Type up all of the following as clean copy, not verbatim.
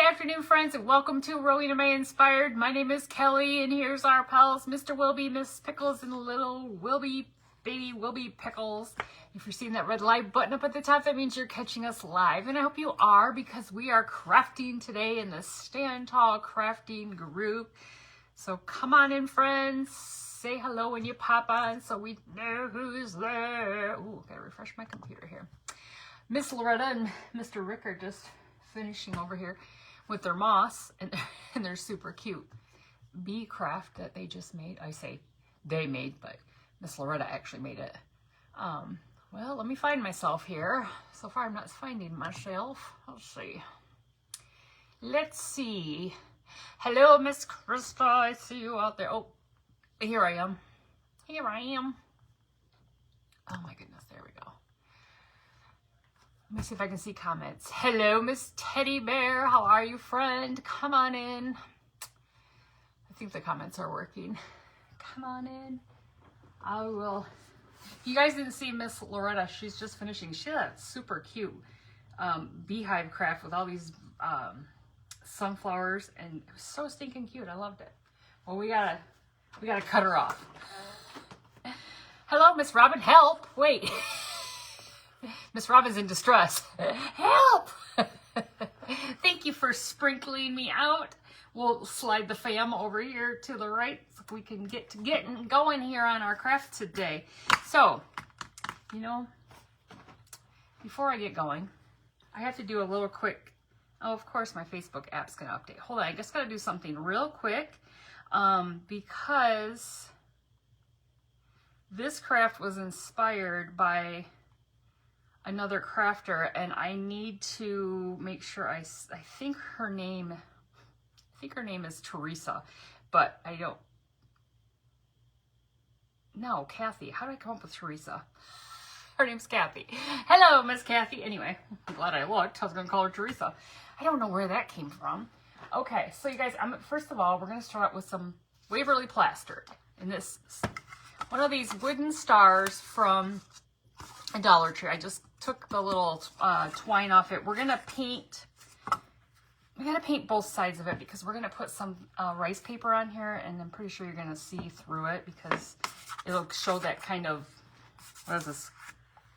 afternoon, friends, and welcome to Rowena May Inspired. My name is Kelly, and here's our pals, Mr. Wilby, Miss Pickles, and little Wilby, baby Wilby Pickles. If you're seeing that red live button up at the top, that means you're catching us live, and I hope you are, because we are crafting today in the Stand Tall Crafting group. So come on in, friends. Say hello when you pop on so we know who's there. Ooh, gotta refresh my computer here. Miss Loretta and Mr. Rick are just finishing over here with their moss, and they're super cute bee craft that they just made. I say they made, but Miss Loretta actually made it. Well, let me find myself here. So far I'm not finding myself. Let's see. Hello, Miss Krista. I see you out there. Oh, here I am. Here I am. Oh my goodness, there we go. Let me see if I can see comments. Hello, Miss Teddy Bear. How are you, friend? Come on in. I think the comments are working. Come on in. I will. You guys didn't see Miss Loretta. She's just finishing. She had that super cute beehive craft with all these sunflowers, and it was so stinking cute. I loved it. Well, we gotta cut her off. Hello, Miss Robin. Help! Wait. Miss Robin's in distress. Help! Thank you for sprinkling me out. We'll slide the fam over here to the right so we can get to getting going here on our craft today. So, you know, before I get going, I have to do a little quick. Oh, of course, my Facebook app's gonna update. Hold on, I just gotta do something real quick because this craft was inspired by another crafter, and I need to make sure I think her name is Teresa, but I don't no, Kathy. How did I come up with Teresa? Her name's Kathy. Hello, Miss Kathy. Anyway, I'm glad I looked. I was gonna call her Teresa. I don't know where that came from. Okay, so you guys, first of all, we're gonna start out with some Waverly plaster, and this one of these wooden stars from a Dollar Tree. I just took the little twine off it. We gotta paint both sides of it because we're gonna put some rice paper on here, and I'm pretty sure you're gonna see through it because it'll show that kind of, what is this,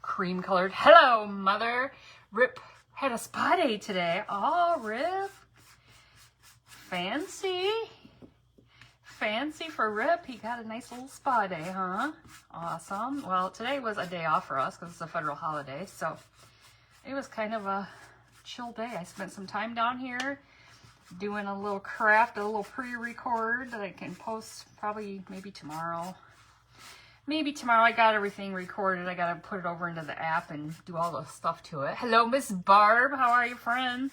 cream colored. Hello, Mother. Rip had a spa day today. Oh, Rip. Fancy for Rip. He got a nice little spa day, huh? Awesome. Well, today was a day off for us because it's a federal holiday, so it was kind of a chill day. I spent some time down here doing a little craft, a little pre-record that I can post probably maybe tomorrow. I got everything recorded. I got to put it over into the app and do all the stuff to it. Hello, Miss Barb. How are you, friend?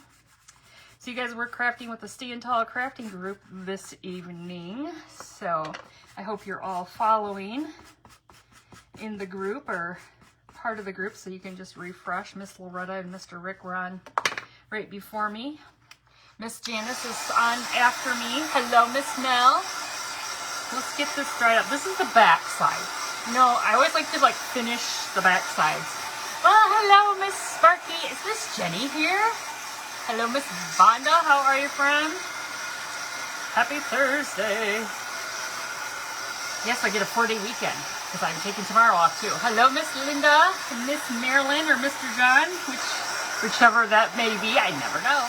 So you guys, we're crafting with the Stand Tall Crafting group this evening. So I hope you're all following in the group or part of the group, so you can just refresh. Miss Loretta and Mr. Rick were on right before me. Miss Janice is on after me. Hello, Miss Nell. Let's get this dried up. This is the back side. You know, I always like to finish the back sides. Well, hello, Miss Sparky. Is this Jenny here? Hello, Miss Vonda. How are you, friend? Happy Thursday. Yes, I get a 4-day weekend because I'm taking tomorrow off too. Hello, Miss Linda, Miss Marilyn, or Mr. John, whichever that may be. I never know.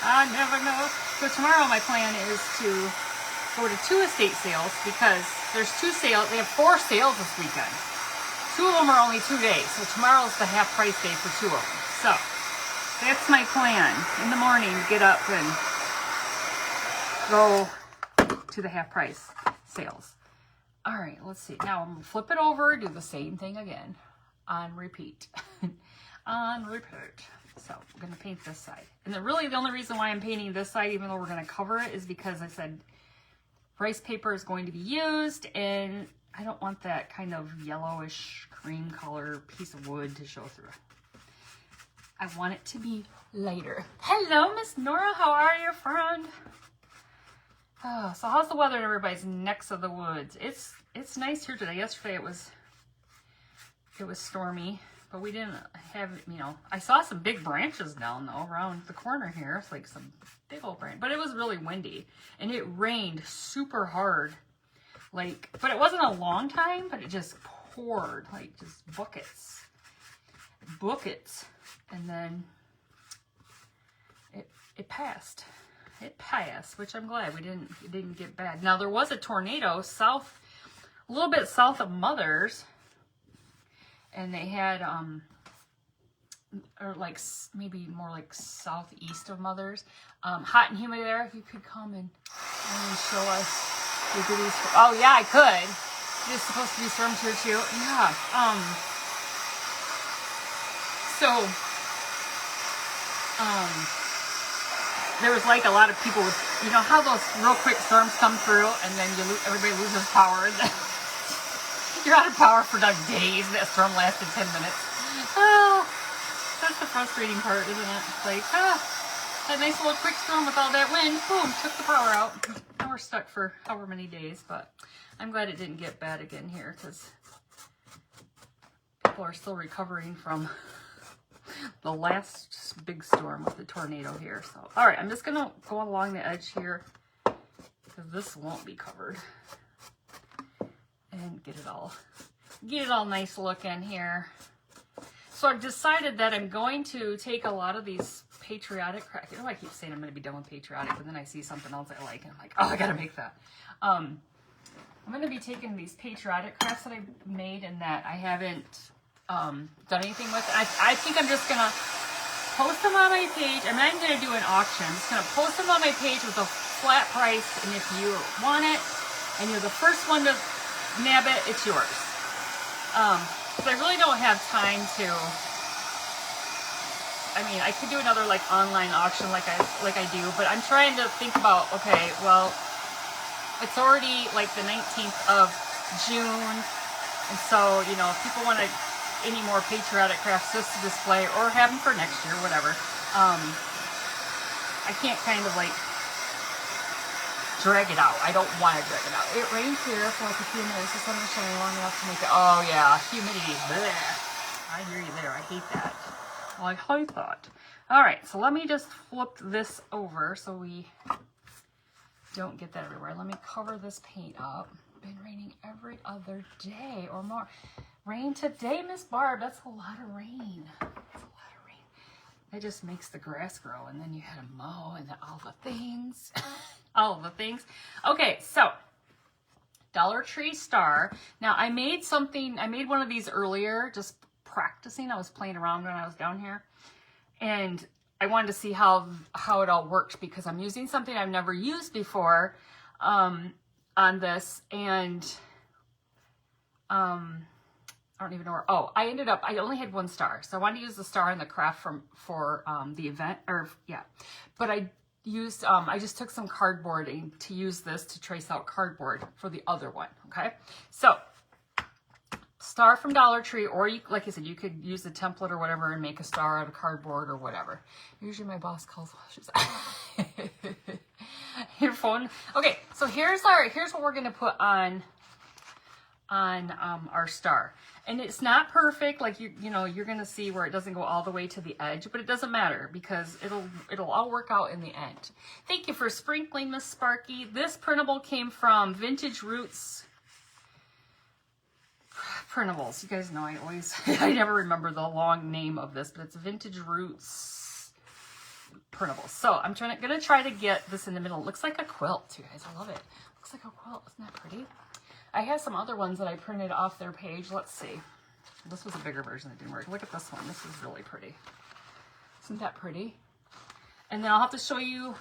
I never know. So tomorrow my plan is to go to 2 estate sales because there's 2 sales. They have 4 sales this weekend. 2 of them are only 2 days. So tomorrow's the half price day for 2 of them. So that's my plan in the morning, get up and go to the half price sales. All right, let's see. Now I'm gonna flip it over, do the same thing again on repeat. On repeat. So I'm gonna paint this side. And the only reason why I'm painting this side, even though we're gonna cover it, is because I said rice paper is going to be used, and I don't want that kind of yellowish cream color piece of wood to show through. I want it to be lighter. Hello, Miss Nora. How are you, friend? Oh, so how's the weather in everybody's necks of the woods? It's nice here today. Yesterday it was stormy, but we didn't have, you know, I saw some big branches down though around the corner here. It's like some big old branch, but it was really windy and it rained super hard. Like, but it wasn't a long time, but it just poured like just buckets. And then it passed. It passed, which I'm glad it didn't get bad. Now there was a tornado a little bit south of Mother's, and they had or like maybe more like southeast of Mother's, hot and humid there. If you could come and show us the goodies. Oh yeah, I could. It's supposed to be storms here too. Yeah. There was like a lot of people with, you know how those real quick storms come through and then everybody loses power. You're out of power for like days. That storm lasted 10 minutes. Oh, that's the frustrating part, isn't it? It's like, that nice little quick storm with all that wind, boom, took the power out. Now we're stuck for however many days, but I'm glad it didn't get bad again here because people are still recovering from the last big storm with the tornado here. So, all right, I'm just gonna go along the edge here because this won't be covered, and get it all nice looking here. So I've decided that I'm going to take a lot of these patriotic crafts. You know, I keep saying I'm going to be done with patriotic, but then I see something else I like, and I'm like, oh, I gotta make that. I'm going to be taking these patriotic crafts that I made and that I haven't done anything with. I think I'm just going to post them on my page. I'm not even going to do an auction. I'm just going to post them on my page with a flat price, and if you want it and you're the first one to nab it, it's yours. Because I really don't have time to, I mean, I could do another like online auction like I do, but I'm trying to think about, okay, well, it's already like the 19th of June, and so, you know, if people want to any more patriotic crafts just to display or have them for next year, whatever. I can't kind of like drag it out. I don't want to drag it out. It rained here for like a few minutes. The sun was shining long enough to make it. Oh yeah, humidity. Blech. I hear you there. I hate that. I hate that. All right, so let me just flip this over so we don't get that everywhere. Let me cover this paint up. Been raining every other day or more. Rain today, Miss Barb. That's a lot of rain. That's a lot of rain. That just makes the grass grow, and then you had to mow and all the things. All the things. Okay, so Dollar Tree star. Now I made one of these earlier, just practicing. I was playing around when I was down here, and I wanted to see how it all worked because I'm using something I've never used before on this, and I don't even know where. Oh, I only had one star, so I wanted to use the star in the craft for the event, or yeah. But I used I just took some cardboard to use this to trace out cardboard for the other one. Okay, so star from Dollar Tree, or you, like I said, you could use the template or whatever and make a star out of cardboard or whatever. Usually my boss calls your phone. Okay, so here's what we're gonna put on our star, and it's not perfect. Like you know, you're gonna see where it doesn't go all the way to the edge, but it doesn't matter because it'll all work out in the end. Thank you for sprinkling, Miss Sparky. This printable came from Vintage Roots Printables. You guys know I never remember the long name of this, but it's Vintage Roots Printables. So I'm gonna try to get this in the middle. It looks like a quilt, you guys. I love it. Looks like a quilt. Isn't that pretty? I have some other ones that I printed off their page. Let's see. This was a bigger version that didn't work. Look at this one. This is really pretty. Isn't that pretty? And then I'll have to show you.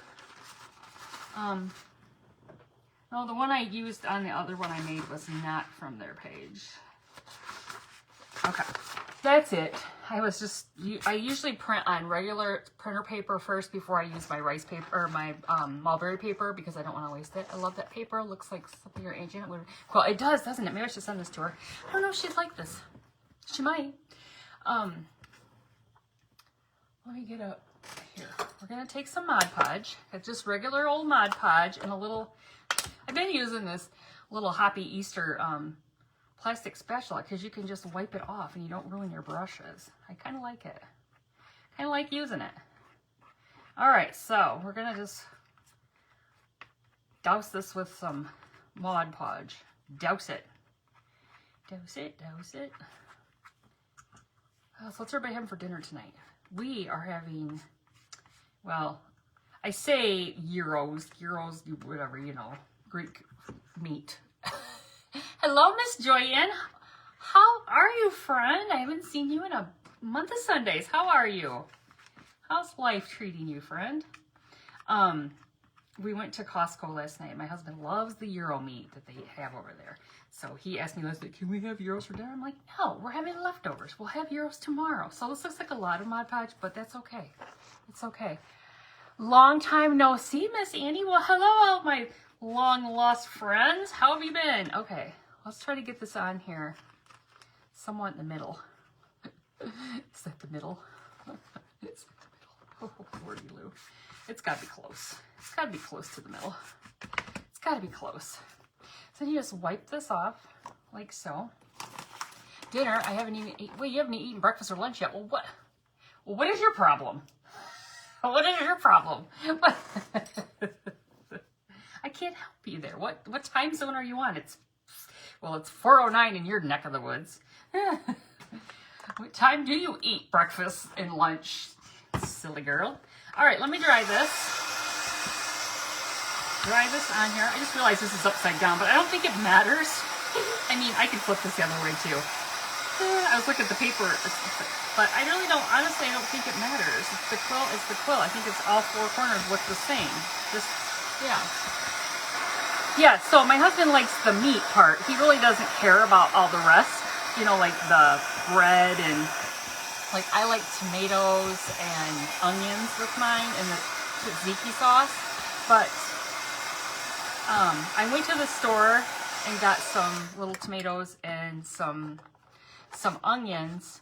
No, the one I used on the other one I made was not from their page. Okay, that's it. I usually print on regular printer paper first before I use my rice paper or my mulberry paper because I don't want to waste it. I love that paper. It looks like something your Aunt Janet would. Well, it does, doesn't it? Maybe I should send this to her. I don't know if she'd like this. She might. Let me get up here. We're gonna take some Mod Podge. It's just regular old Mod Podge and a little. I've been using this little Happy Easter plastic spatula because you can just wipe it off and you don't ruin your brushes. I kind of like it. Kind of like using it. All right, so we're gonna just douse this with some Mod Podge. Douse it. Douse it, douse it. So what's everybody having for dinner tonight? We are having, well, I say gyros, whatever, you know, Greek meat. Hello, Miss Joyanne. How are you, friend? I haven't seen you in a month of Sundays. How are you? How's life treating you, friend? We went to Costco last night. My husband loves the gyro meat that they have over there. So he asked me last night, can we have gyros for dinner? I'm like, no, we're having leftovers. We'll have gyros tomorrow. So this looks like a lot of Mod Podge, but that's okay. It's okay. Long time no see, Miss Annie. Well, hello, all my long lost friends. How have you been? Okay, let's try to get this on here. Somewhat in the middle. Is that the middle? It's the middle. Oh, Lordy Lou. It's got to be close. It's got to be close to the middle. It's got to be close. So you just wipe this off like so. Dinner, I haven't even eaten. Wait, you haven't eaten breakfast or lunch yet. Well, what? Well, what is your problem? What is your problem? I can't help you there. What time zone are you on? It's 4:09 in your neck of the woods. What time do you eat breakfast and lunch, silly girl? All right, let me dry this. Dry this on here. I just realized this is upside down, but I don't think it matters. I mean, I can flip this the other way too. I was looking at the paper, but I really don't, honestly, I don't think it matters. It's the quill, it's the quill. I think it's all four corners look the same. Just, yeah. Yeah, so my husband likes the meat part. He really doesn't care about all the rest. You know, like the bread and, like, I like tomatoes and onions with mine and the tzatziki sauce. But I went to the store and got some little tomatoes and some onions,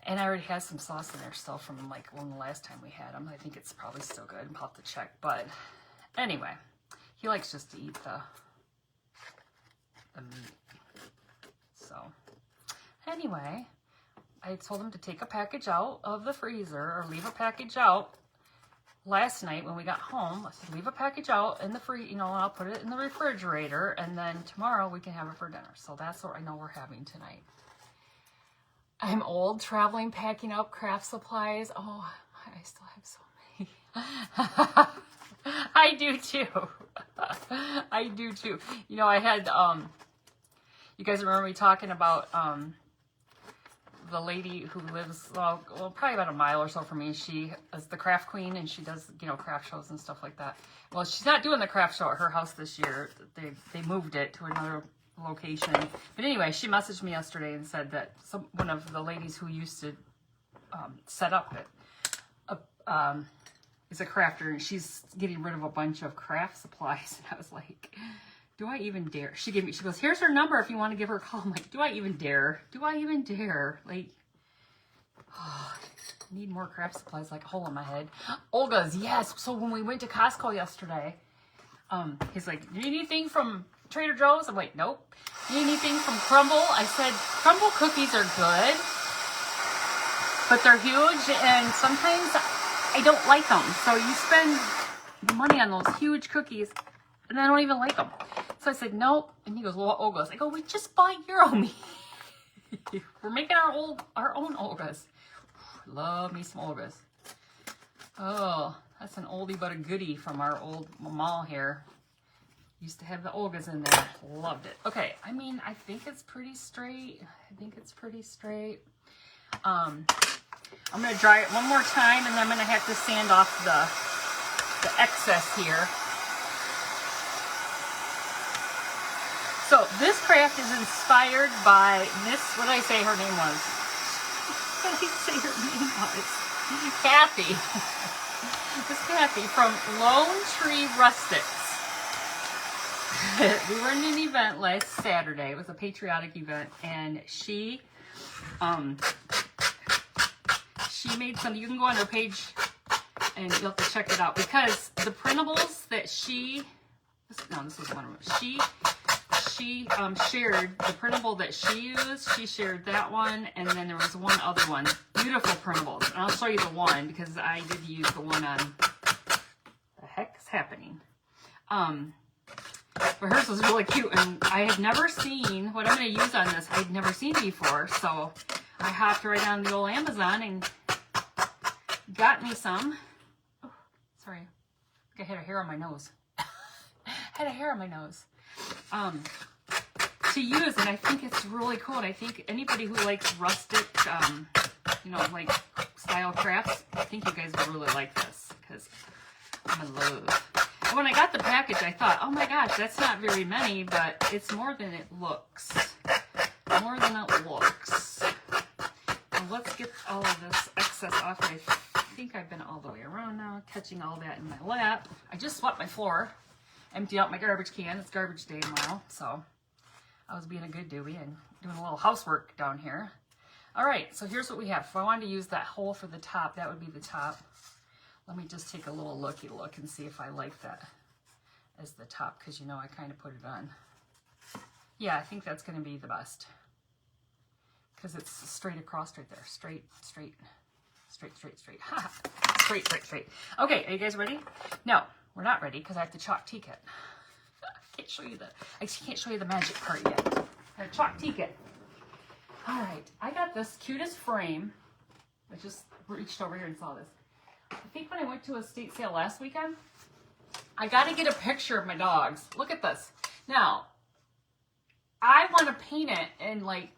and I already had some sauce in there still from like when the last time we had them. I think it's probably still good. I'll have to check, but anyway, he likes just to eat the meat. So anyway, I told him to take a package out of the freezer or leave a package out. Last night when we got home, I said, leave a package out in the I'll put it in the refrigerator, and then tomorrow we can have it for dinner. So that's what I know we're having tonight. I'm old, traveling, packing up craft supplies. Oh, I still have so many. I do too. I do too. You know, I had, you guys remember me talking about, the lady who lives, well, probably about a mile or so from me. She is the craft queen, and she does, craft shows and stuff like that. Well, she's not doing the craft show at her house this year. They moved it to another location. But anyway, she messaged me yesterday and said that one of the ladies who used to set up it is a crafter, and she's getting rid of a bunch of craft supplies. And I was like, do I even dare? She goes, here's her number if you want to give her a call. I'm like, do I even dare? Do I even dare? Like, oh, I need more craft supplies, like a hole in my head. Olga's, yes. So when we went to Costco yesterday, he's like, do you need anything from Trader Joe's? I'm like, nope. Do you need anything from Crumble? I said, Crumble cookies are good, but they're huge, and sometimes I don't like them. So you spend the money on those huge cookies, and I don't even like them. So I said, nope. And he goes, well, what Olga's? I go, we just bought Euro meat. We're making our own Olga's. Love me some Olga's. Oh, that's an oldie but a goodie from our old mall here. Used to have the Olga's in there. Loved it. Okay, I mean, I think it's pretty straight. I'm going to dry it one more time, and then I'm going to have to sand off the excess here. So this craft is inspired by Miss, what did I say her name was? What did I say her name was? Kathy. Miss Kathy from Lone Tree Rustics. We were in an event last Saturday. It was a patriotic event, and she made some. You can go on her page and you'll have to check it out, because the printables that this is one of them. she shared the printable that she used. She shared that one, and then there was one other one. Beautiful printables. And I'll show you the one because I did use the one on. The heck is happening? But hers was really cute, and I had never seen what I'm going to use on this. I'd never seen before, so I hopped right on the old Amazon and got me some. Oh, sorry, I had a hair on my nose. Had a hair on my nose. To use, and I think it's really cool. And I think anybody who likes rustic, you know, like style crafts, I think you guys will really like this because I'm in love. And when I got the package, I thought, oh my gosh, that's not very many, but it's more than it looks. More than it looks. Now let's get all of this excess off. I think I've been all the way around now, catching all that in my lap. I just swept my floor, emptied out my garbage can. It's garbage day tomorrow, so I was being a good Dewey and doing a little housework down here. All right, so here's what we have. If I wanted to use that hole for the top, that would be the top. Let me just take a little looky look and see if I like that as the top, because you know I kind of put it on. Yeah, I think that's going to be the best because it's straight across right there. Straight, straight, straight, straight, straight. Ha! Straight, straight, straight. Okay, are you guys ready? No, we're not ready because I have to chalk teak it. I can't show you the magic part yet. I chalk teak it. All right, I got this cutest frame. I just reached over here and saw this. I think when I went to a estate sale last weekend, I got to get a picture of my dogs. Look at this. Now, I want to paint it and like,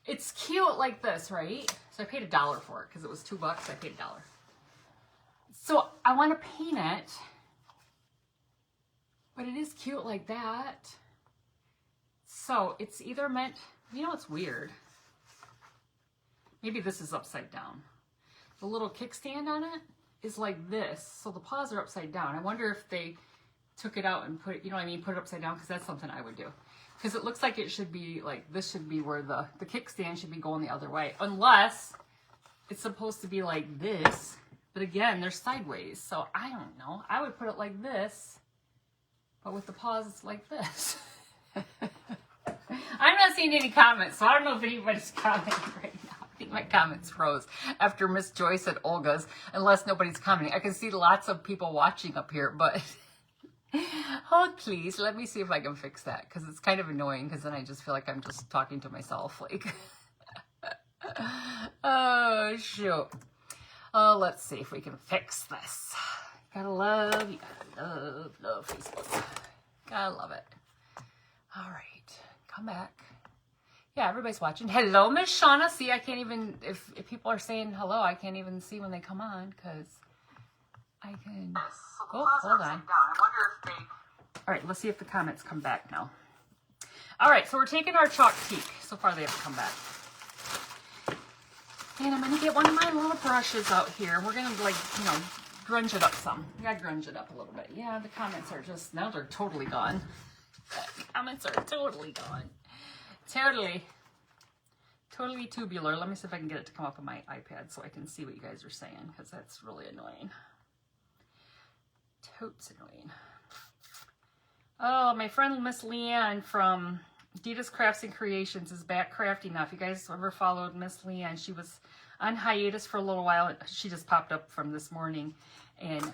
it's cute like this, right? So I paid $1 for it because it was $2. I paid $1. So I want to paint it, but it is cute like that. So it's either meant, you know, it's weird. Maybe this is upside down. The little kickstand on it is like this. So the paws are upside down. I wonder if they took it out and put it, you know what I mean, put it upside down, because that's something I would do. Because it looks like it should be like, this should be where the kickstand should be going the other way. Unless it's supposed to be like this. But again, they're sideways. So I don't know. I would put it like this. But with the paws, it's like this. I'm not seeing any comments, so I don't know if anybody's commenting right now. I think my comments froze after Miss Joy said Olga's, unless nobody's commenting. I can see lots of people watching up here, but oh, please, let me see if I can fix that, because it's kind of annoying, because then I just feel like I'm just talking to myself, like, oh, shoot. Oh, let's see if we can fix this. You gotta love Facebook. Gotta love it. All right, come back. Yeah, everybody's watching. Hello, Miss Shauna. See, I can't even, if people are saying hello, I can't even see when they come on, because I can, oh, hold on. All right, let's see if the comments come back now. All right, so we're taking our chalk teak. So far, they haven't come back. And I'm going to get one of my little brushes out here. We're going to, like, you know, grunge it up some. We got to grunge it up a little bit. Yeah, the comments are just, now they're totally gone. The comments are totally gone. Totally tubular. Let me see if I can get it to come up on my iPad so I can see what you guys are saying, because that's really annoying. Totes annoying. Oh, my friend Miss Leanne from Dita's Crafts and Creations is back crafting now. If you guys ever followed Miss Leanne, she was on hiatus for a little while. She just popped up from this morning, and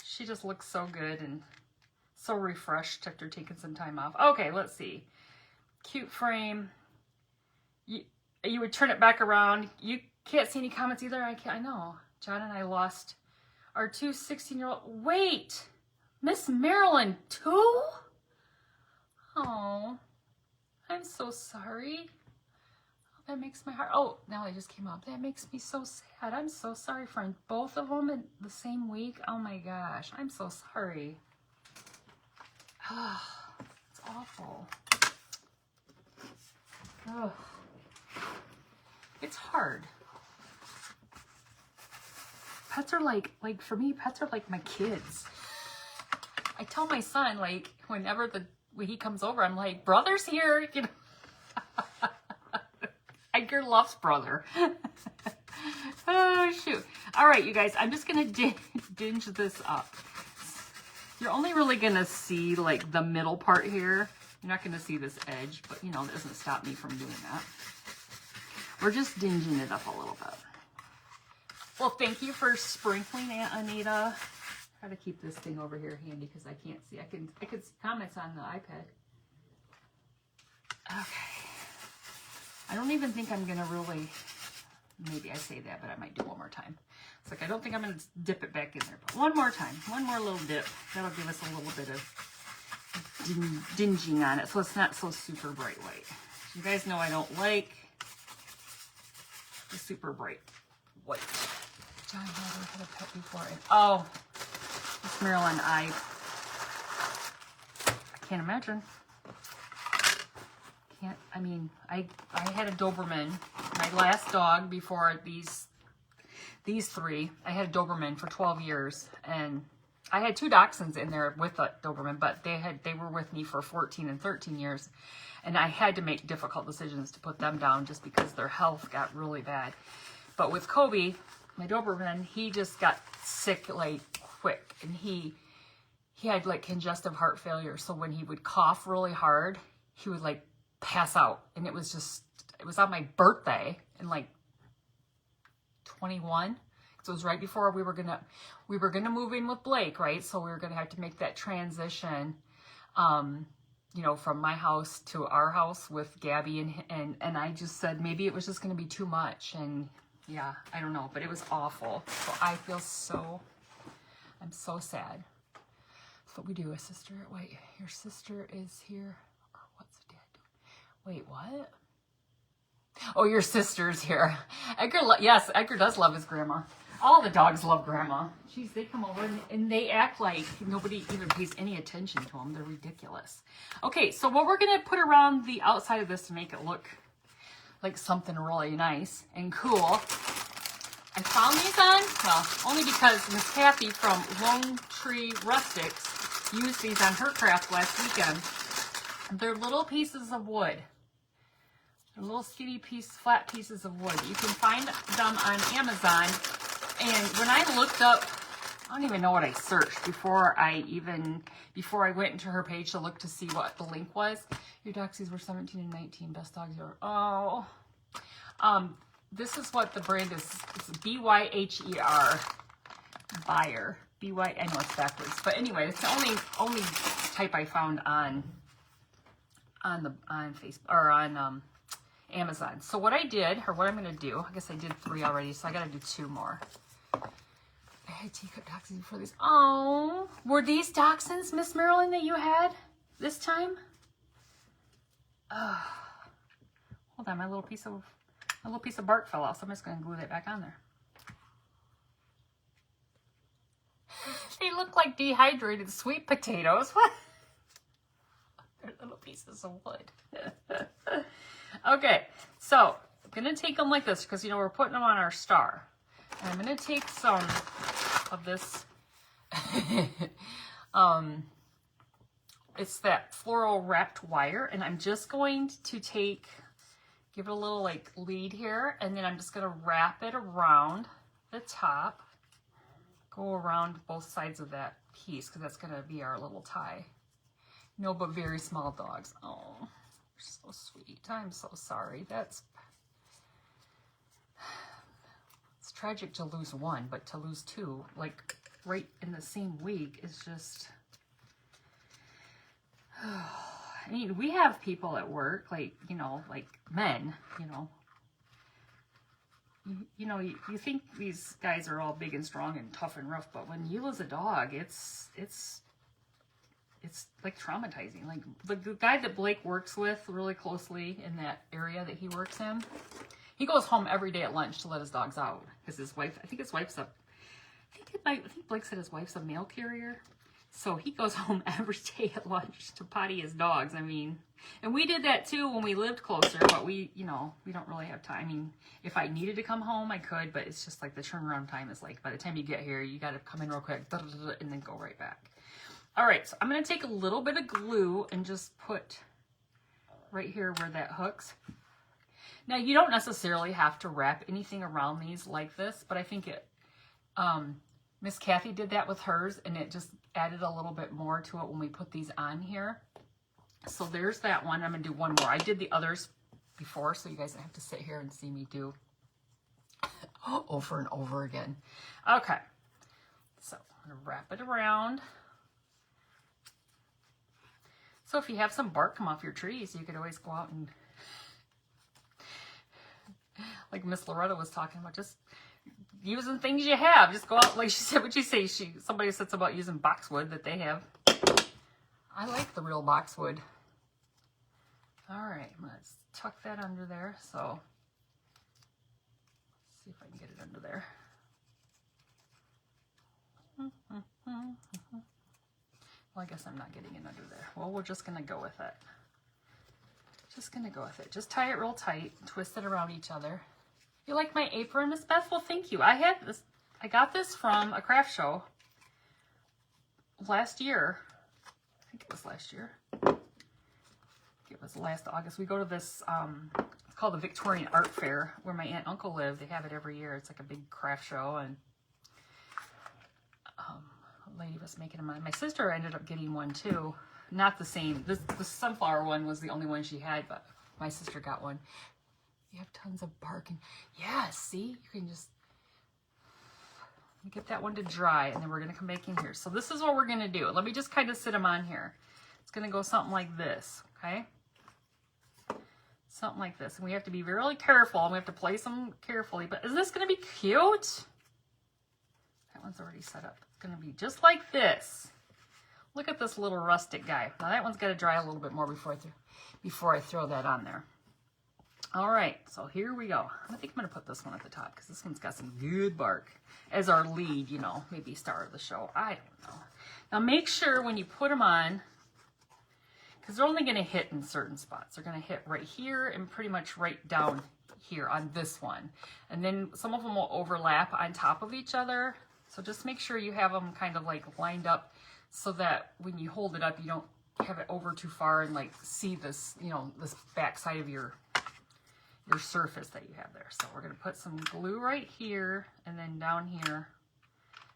she just looks so good and so refreshed after taking some time off. Okay, let's see. Cute frame. You would turn it back around. You can't see any comments either. I know. John and I lost our two 16-year-old. Wait, Miss Marilyn too? Oh, I'm so sorry. That makes my heart. Oh, now they just came up. That makes me so sad. I'm so sorry, friend. Both of them in the same week. Oh my gosh, I'm so sorry. Oh, it's awful. Oh, it's hard. Pets are like for me, pets are like my kids. I tell my son, like, whenever when he comes over, I'm like, brother's here, you know. Edgar loves brother. Oh, shoot. All right, you guys, I'm just going to dinge this up. You're only really gonna see like the middle part here. You're not gonna see this edge, but you know, it doesn't stop me from doing that. We're just dinging it up a little bit. Well, thank you for sprinkling, Aunt Anita. Try to keep this thing over here handy because I can't see. I could see comments on the iPad. Okay. I don't even think I'm gonna really, maybe I say that, but I might do one more time. It's like, I don't think I'm gonna dip it back in there, but one more time, one more little dip. That'll give us a little bit of dinging on it, so it's not so super bright white. You guys know I don't like the super bright white. John had a pet before. Oh, Miss Marilyn, I can't imagine. I mean, I had a Doberman. My last dog before these three, I had a Doberman for 12 years, and I had 2 Dachshunds in there with a Doberman, but they were with me for 14 and 13 years, and I had to make difficult decisions to put them down just because their health got really bad. But with Kobe, my Doberman, he just got sick like quick, and he had like congestive heart failure. So when he would cough really hard, he would like pass out, and it was on my birthday in like 21. So it was right before we were gonna move in with Blake, right? So we were gonna have to make that transition, you know, from my house to our house with Gabby, and I just said maybe it was just gonna be too much, and yeah, I don't know, but it was awful. So I'm so sad. That's what we do, a sister. Wait, your sister is here, or what's dad doing? Wait, what? Oh, your sister's here. Edgar, yes, Edgar does love his grandma. All the dogs love grandma. Jeez, they come over and they act like nobody even pays any attention to them. They're ridiculous. Okay, so what we're going to put around the outside of this to make it look like something really nice and cool. I found these on, well, only because Miss Kathy from Lone Tree Rustics used these on her craft last weekend. They're little pieces of wood. Little skinny flat pieces of wood. You can find them on Amazon. And when I looked up, I don't even know what I searched before I went into her page to look to see what the link was. Your Doxies were 17 and 19. Best dogs ever. Oh. This is what the brand is. It's BYHER. Buyer. BY. I know it's backwards, but anyway, it's the only type I found on Facebook or on Amazon. So what I did, or what I'm going to do, I guess I did 3 already, so I got to do 2 more. I had teacup dachshunds before these. Oh, were these dachshunds, Miss Marilyn, that you had this time? Hold on, my little piece of bark fell off, so I'm just going to glue that back on there. They look like dehydrated sweet potatoes. What? They're little pieces of wood. Okay, so I'm going to take them like this because, you know, we're putting them on our star. And I'm going to take some of this. It's that floral wrapped wire, and I'm just going to give it a little like lead here, and then I'm just going to wrap it around the top, go around both sides of that piece because that's going to be our little tie. No, but very small dogs. Oh, so sweet. I'm so sorry. It's tragic to lose 1, but to lose 2, like right in the same week, is just. I mean, we have people at work, like, you know, like men, you know, you think these guys are all big and strong and tough and rough, but when you lose a dog, it's like traumatizing. Like the guy that Blake works with really closely in that area that he works in, he goes home every day at lunch to let his dogs out because his wife, I think Blake said his wife's a mail carrier. So he goes home every day at lunch to potty his dogs. I mean, and we did that too when we lived closer, but we don't really have time. I mean, if I needed to come home, I could, but it's just like the turnaround time is like, by the time you get here, you got to come in real quick and then go right back. All right, so I'm going to take a little bit of glue and just put right here where that hooks. Now, you don't necessarily have to wrap anything around these like this, but I think Miss Kathy did that with hers, and it just added a little bit more to it when we put these on here. So there's that one. I'm going to do one more. I did the others before, so you guys don't have to sit here and see me do over and over again. Okay, so I'm going to wrap it around. So if you have some bark come off your trees, you could always go out and, like Miss Loretta was talking about, just using things you have. Just go out, like she said, what'd she say? Somebody said something about using boxwood that they have. I like the real boxwood. All right, I'm gonna tuck that under there. So let's see if I can get it under there. Well, I guess I'm not getting it under there. Well, we're just gonna go with it. Just gonna go with it. Just tie it real tight, twist it around each other. You like my apron, Miss Beth? Well, thank you. I got this from a craft show last year. I think it was last year. It was last August. We go to this, it's called the Victorian Art Fair, where my aunt and uncle live. They have it every year. It's like a big craft show, and a lady was making them. My sister ended up getting one too. Not the same. The sunflower one was the only one she had, but my sister got one. You have tons of bark, and yeah, see, you can just get that one to dry, and then we're gonna come back in here. So this is what we're gonna do. Let me just kind of sit them on here. It's gonna go something like this, okay? Something like this, and we have to be really careful, and we have to place them carefully. But is this gonna be cute? That one's already set up. It's gonna be just like this. Look at this little rustic guy. Now that one's got to dry a little bit more before I throw that on there. All right, so here we go. I think I'm going to put this one at the top because this one's got some good bark as our lead, you know, maybe star of the show. I don't know. Now make sure when you put them on, because they're only going to hit in certain spots. They're going to hit right here and pretty much right down here on this one. And then some of them will overlap on top of each other. So just make sure you have them kind of like lined up so that when you hold it up, you don't have it over too far and like see this, you know, this back side of your surface that you have there. So we're going to put some glue right here and then down here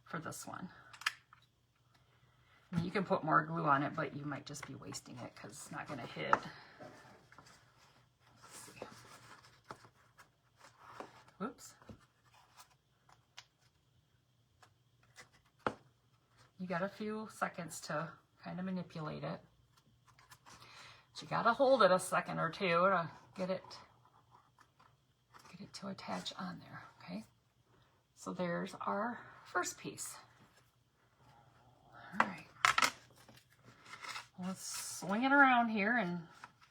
for this one. I mean, you can put more glue on it, but you might just be wasting it because it's not going to hit. Let's see. Whoops. You got a few seconds to kind of manipulate it. But you got to hold it a second or two to get it to attach on there, okay? So there's our first piece. All right. Let's swing it around here and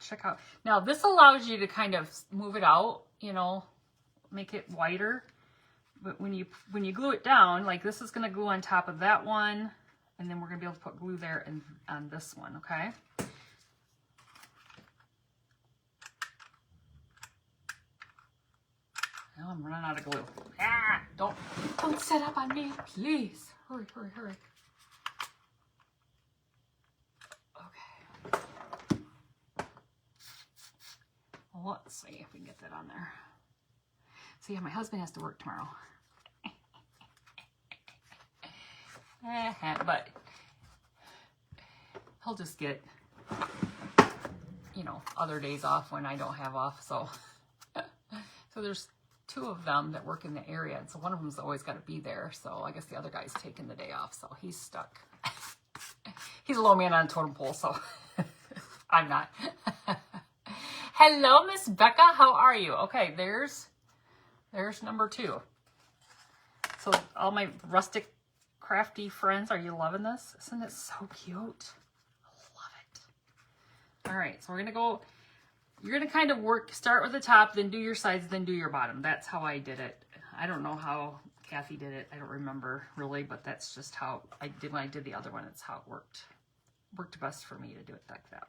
check out. Now this allows you to kind of move it out, you know, make it wider. But when you glue it down, like this is going to glue on top of that one, and then we're going to be able to put glue there and on this one, okay? Now I'm running out of glue. Ah, don't set up on me, please. Hurry, hurry, hurry. Okay. Well, let's see if we can get that on there. So yeah, my husband has to work tomorrow. But he'll just get, you know, other days off when I don't have off. So there's two of them that work in the area, and so one of them's always got to be there. So I guess the other guy's taking the day off, so he's stuck. He's a low man on a totem pole, so I'm not. Hello, Miss Becca. How are you? Okay, there's number 2. So all my rustic crafty friends, are you loving this? Isn't it so cute? I love it. All right, so we're gonna go. You're gonna kind of start with the top, then do your sides, then do your bottom. That's how I did it. I don't know how Kathy did it. I don't remember really, but that's just how I did when I did the other one. It's how it worked. Worked best for me to do it like that.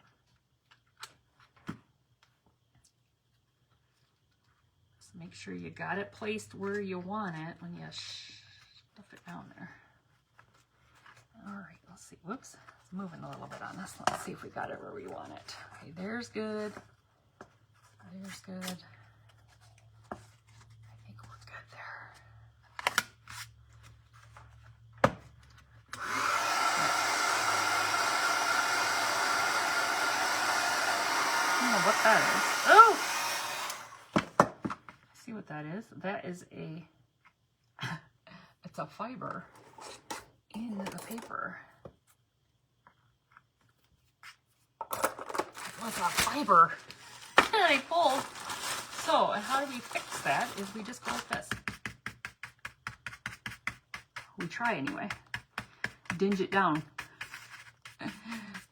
So make sure you got it placed where you want it when you stuff it down there. All right, let's see. Whoops, it's moving a little bit on this. Let's see if we got it where we want it. Okay, there's good. There's good. I think we're good there. is. That is a, it's a fiber in the paper. What's a fiber that I pulled? So, and how do we fix that is we just go like this. We try anyway. Dinge it down.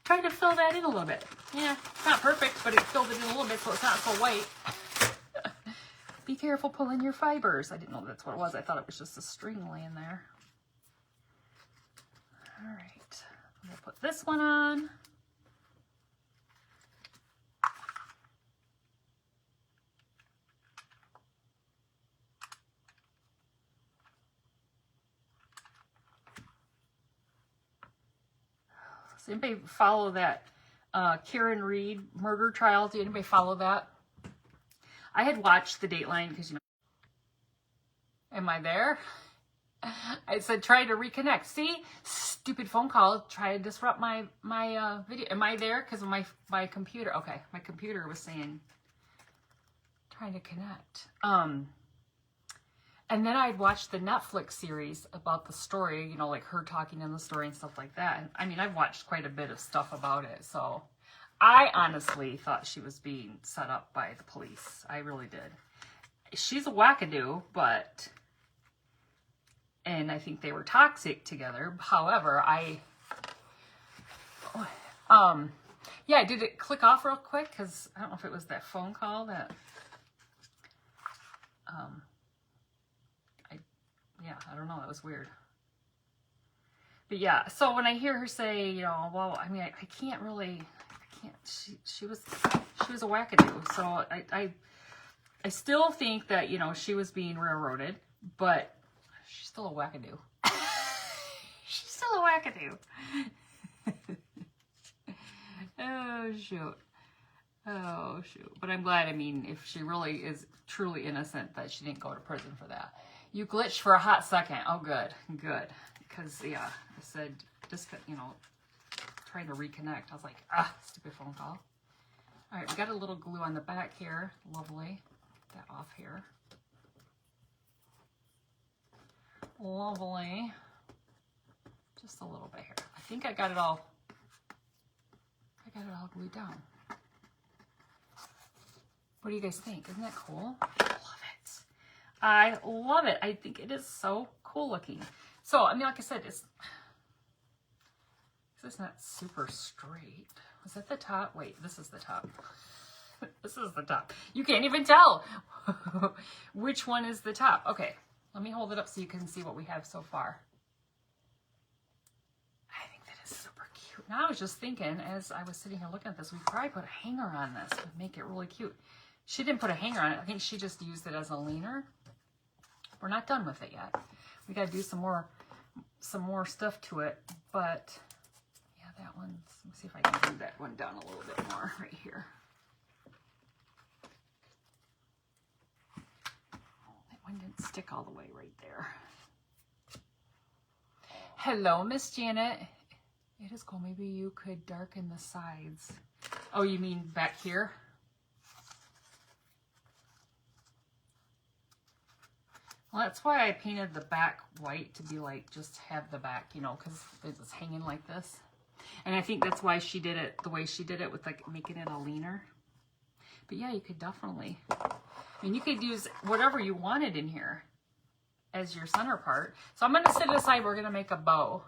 Try to fill that in a little bit. Yeah, it's not perfect, but it filled it in a little bit so it's not so white. Be careful pulling your fibers. I didn't know that's what it was. I thought it was just a string laying there. All right, we'll put this one on. Does anybody follow that Karen Reed murder trial? Did anybody follow that? I had watched the Dateline because, you know, am I there? I said try to reconnect. See, stupid phone call. Try to disrupt my video. Am I there? Because of my computer. Okay, my computer was saying trying to connect. And then I'd watched the Netflix series about the story, you know, like her talking in the story and stuff like that. And I mean, I've watched quite a bit of stuff about it. So I honestly thought she was being set up by the police. I really did. She's a wackadoo, and I think they were toxic together. However, yeah, did it click off real quick? Because I don't know if it was that phone call that, yeah, I don't know. That was weird. But yeah, so when I hear her say, you know, well, I mean, I can't really, I can't, she was a wackadoo. So I still think that, you know, she was being railroaded, but she's still a wackadoo. She's still a wackadoo. Oh, shoot. Oh, shoot. But I'm glad, I mean, if she really is truly innocent, that she didn't go to prison for that. You glitched for a hot second. Oh, good. Good. Because, yeah, I said, just, you know, trying to reconnect. I was like, stupid phone call. All right, we got a little glue on the back here. Lovely. Get that off here. Lovely. Just a little bit here. I think I got it all glued down. What do you guys think? Isn't that cool? I love it. I love it. I think it is so cool looking. So, I mean, like I said, it's not super straight. Was that the top? Wait, this is the top. This is the top. You can't even tell which one is the top. Okay, let me hold it up so you can see what we have so far. I think that is super cute. Now, I was just thinking, as I was sitting here looking at this, we could probably put a hanger on this and make it really cute. She didn't put a hanger on it. I think she just used it as a leaner. We're not done with it yet. We got to do some more stuff to it. But yeah, that one. Let me see if I can move that one down a little bit more right here. That one didn't stick all the way right there. Hello, Miss Janet. It is cool. Maybe you could darken the sides. Oh, you mean back here? Well, that's why I painted the back white, to be like, just have the back, you know, because it's hanging like this. And I think that's why she did it the way she did it, with like making it a leaner. But yeah, you could definitely, I mean, you could use whatever you wanted in here as your center part. So I'm going to set it aside. We're going to make a bow.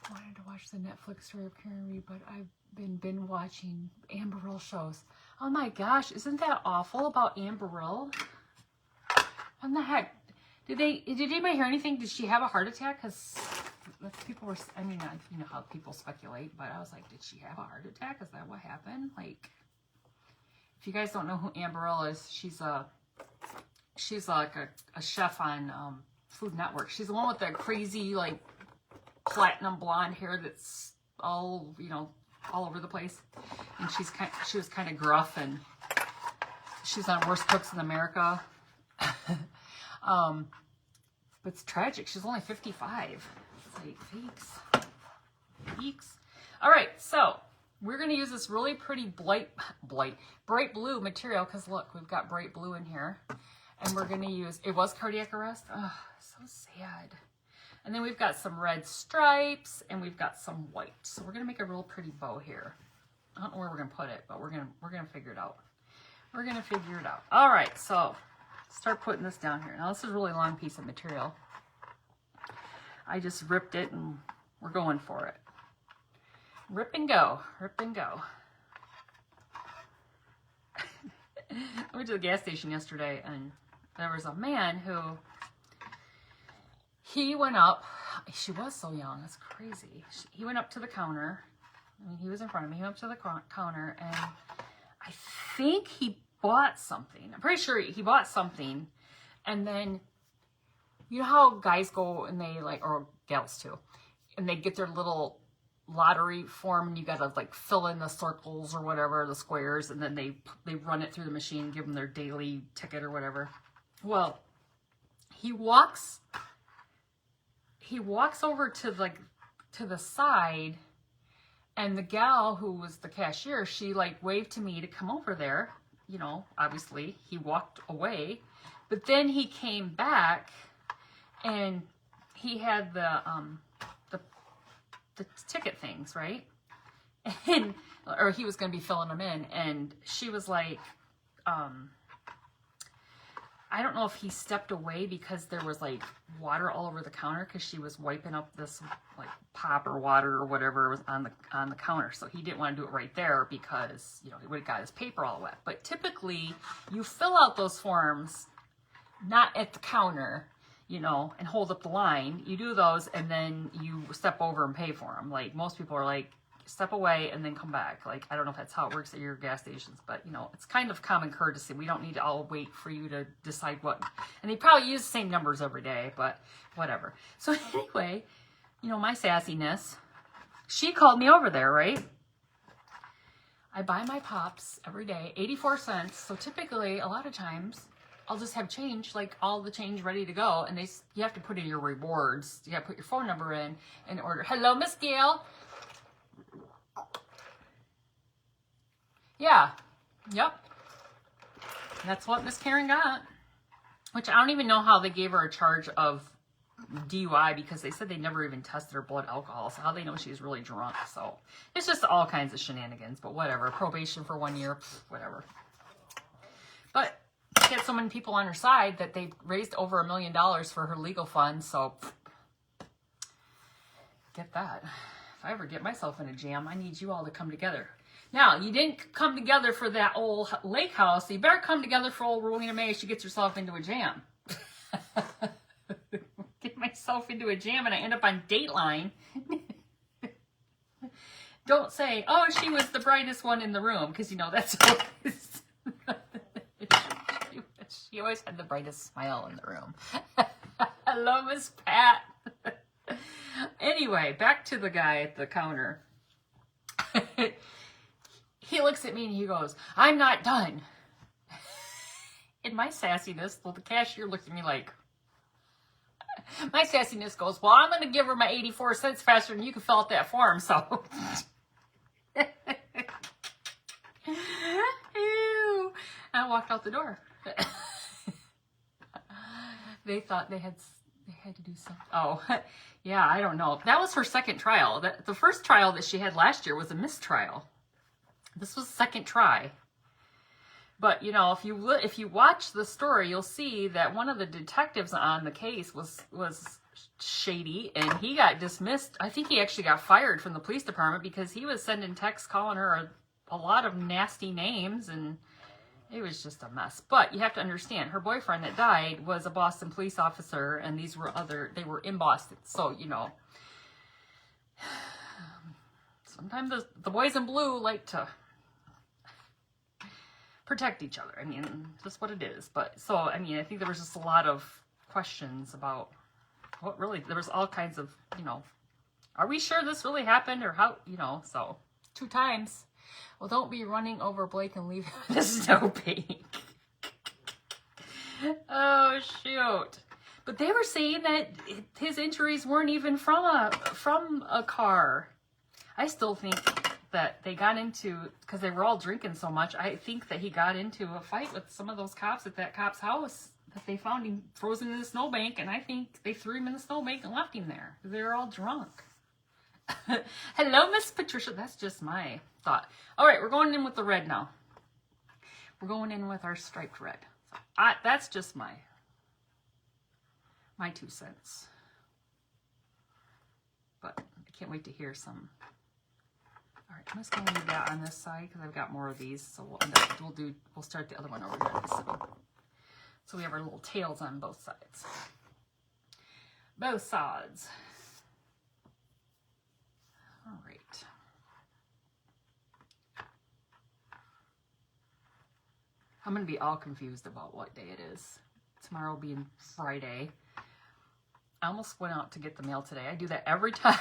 I wanted to watch the Netflix story of Karen Reed, but I've been watching Amber Rill shows. Oh my gosh, isn't that awful about Amber Rill? What the heck? Did anybody hear anything? Did she have a heart attack? Because people were, I mean, you know how people speculate, but I was like, did she have a heart attack? Is that what happened? Like, if you guys don't know who Amber Rill is, she's like a chef on Food Network. She's the one with the crazy, like, platinum blonde hair that's all, you know, all over the place. And she was kind of gruff, and she's on Worst Cooks in America. But it's tragic. She's only 55. It's like, feeks. All right, so we're going to use this really pretty bright blue material, because look, we've got bright blue in here. And we're going to use, it was cardiac arrest. Oh, so sad. And then we've got some red stripes and we've got some white. So we're going to make a real pretty bow here. I don't know where we're going to put it, but we're going to figure it out. We're going to figure it out. All right, so start putting this down here. Now this is a really long piece of material. I just ripped it and we're going for it. Rip and go, rip and go. I went to the gas station yesterday and there was a man who, he went up, she was so young, that's crazy. He went up to the counter, I mean, he was in front of me, he went up to the counter and I think he bought something. I'm pretty sure he bought something. And then, you know how guys go and they like, or gals too, and they get their little lottery form and you gotta like fill in the circles or whatever, the squares, and then they run it through the machine, give them their daily ticket or whatever. Well, he walks over to the side, and the gal who was the cashier, she like waved to me to come over there. You know, obviously he walked away, but then he came back and he had the ticket things, right? And, or he was going to be filling them in, and she was like, I don't know if he stepped away because there was like water all over the counter because she was wiping up this like pop or water or whatever was on the counter. So he didn't want to do it right there because, you know, he would have got his paper all wet. But typically you fill out those forms not at the counter, you know, and hold up the line. You do those and then you step over and pay for them. Like most people are like, step away and then come back. Like, I don't know if that's how it works at your gas stations, but you know, it's kind of common courtesy. We don't need to all wait for you to decide what, and they probably use the same numbers every day, but whatever. So anyway, you know, my sassiness, she called me over there, right? I buy my pops every day, 84 cents. So typically a lot of times I'll just have change, like all the change ready to go. And you have to put in your rewards. You got to put your phone number in order. Hello, Miss Gail. Yeah, yep. That's what Miss Karen got. Which I don't even know how they gave her a charge of DUI because they said they never even tested her blood alcohol. So how they know she's really drunk. So it's just all kinds of shenanigans. But whatever. Probation for 1 year, whatever. But she had so many people on her side that they raised over $1 million for her legal fund. So get that. If I ever get myself in a jam, I need you all to come together. Now, you didn't come together for that old lake house. So you better come together for old Rowena May if she gets herself into a jam. Get myself into a jam and I end up on Dateline. Don't say, oh, she was the brightest one in the room. Because, you know, that's always... she always had the brightest smile in the room. Hello, Miss Pat. Anyway, back to the guy at the counter. He looks at me and he goes, I'm not done. In my sassiness, well, the cashier looked at me like, my sassiness goes, well, I'm going to give her my 84 cents faster than you can fill out that form, so. Ew. I walked out the door. They thought they had to do something. Oh, yeah, I don't know. That was her second trial. The first trial that she had last year was a mistrial. This was the second try. But, you know, if you watch the story, you'll see that one of the detectives on the case was shady, and he got dismissed. I think he actually got fired from the police department because he was sending texts calling her a lot of nasty names, and it was just a mess. But you have to understand, her boyfriend that died was a Boston police officer, and they were in Boston. So, you know, sometimes the boys in blue like to protect each other. I mean, that's what it is. But so, I mean, I think there was just a lot of questions about what really, there was all kinds of, you know, are we sure this really happened or how, you know, so 2 times. Well, don't be running over Blake and leave him in the snow pink. Oh, shoot. But they were saying that his injuries weren't even from a car. I still think that they got into, because they were all drinking so much, I think that he got into a fight with some of those cops at that cop's house that they found him frozen in a snowbank, and I think they threw him in the snowbank and left him there. They were all drunk. Hello, Miss Patricia. That's just my thought. All right, we're going in with the red now. We're going in with our striped red. So that's just my 2 cents. But I can't wait to hear some. All right, I'm just going to leave that on this side because I've got more of these. So we'll start the other one over here. So we have our little tails on both sides. Both sides. All right. I'm going to be all confused about what day it is. Tomorrow being Friday. I almost went out to get the mail today. I do that every time.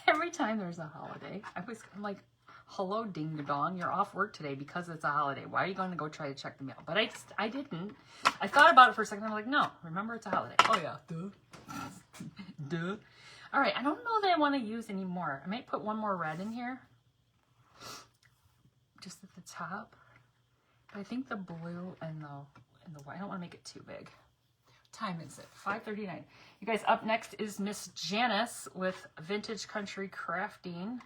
Every time there's a holiday. I'm like, hello, ding dong. You're off work today because it's a holiday. Why are you going to go try to check the mail? But I didn't. I thought about it for a second. I'm like, no, remember it's a holiday. Oh yeah, duh. Duh. All right, I don't know that I want to use any more. I might put one more red in here. Just at the top. But I think the blue and the white, I don't want to make it too big. What time is it? 5:39. You guys, up next is Miss Janice with Vintage Country Crafting.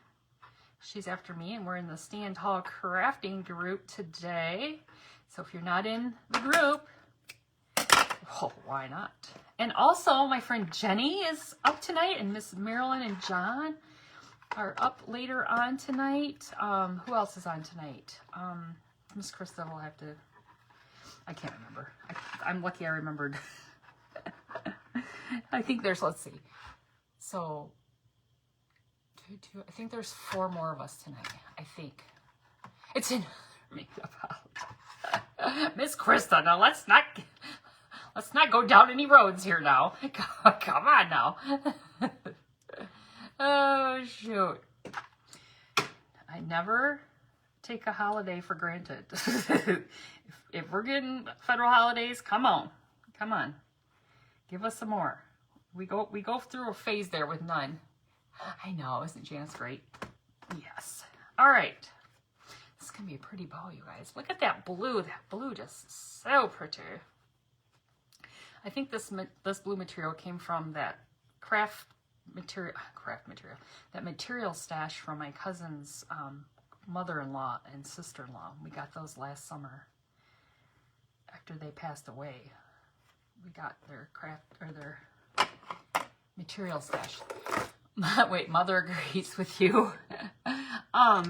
She's after me, and we're in the Stand Tall Crafting group today. So if you're not in the group, well, why not? And also, my friend Jenny is up tonight, and Miss Marilyn and John are up later on tonight. Who else is on tonight? Miss Krista will have to, I can't remember. I'm lucky I remembered. I think there's, let's see. So, I think there's 4 more of us tonight. I think. It's in makeup out. Miss Krista, now let's not go down any roads here now. Come on now. Oh, shoot. I never take a holiday for granted. if we're getting federal holidays, come on. Give us some more. We go through a phase there with none. I know, isn't Janice great? Yes. All right. This is going to be a pretty bow, you guys. Look at that blue. That blue just so pretty. I think this blue material came from that craft material, that material stash from my cousin's mother-in-law and sister-in-law. We got those last summer after they passed away. We got their their material stash. Wait, Mother agrees with you. A